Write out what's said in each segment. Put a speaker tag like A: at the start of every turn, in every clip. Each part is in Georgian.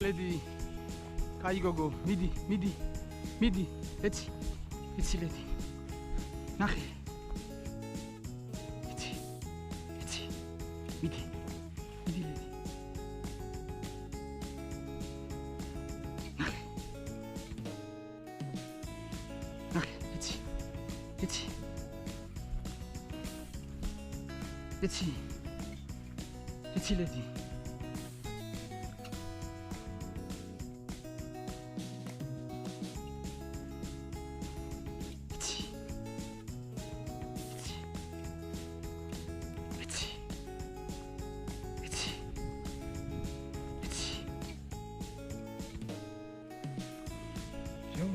A: Lady, kai gogo, midi, etsi lady. Nahi. Etsi, midi lady. Nahi, etsi lady.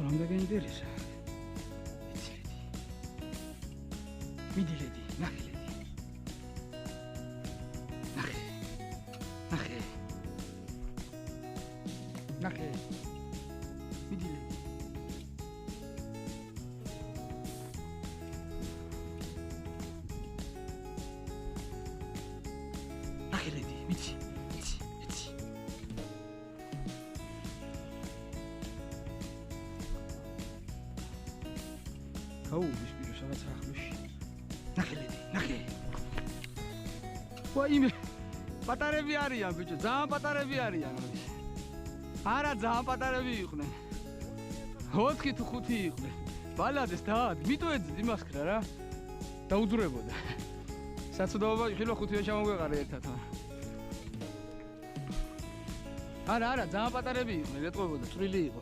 A: Რამდენი ინტერესა. Იცი ლედი. მიდი ლედი, ნახე ლედი. ნახე. მიდი ლედი. ნახე ლედი, მიდი. აუ, ისპირო სადაც ახლოში. ნახე ლედი, ნახე. ვაიმე, პატარები არიან ბიჭო, ძალიან პატარები არიან. არა, ძალიან პატარები იყვნენ. 4 თუ 5 იყვნენ. ბალადეს დაად, მიტოეძ იმას ქრა რა. დაუძრებოდა. საცოდაობა ხილვა 5-ია ჩამოგვეყარე ერთად. არა, ძალიან პატარები იყვნენ, ეტყობოდა, წვრილი იყო.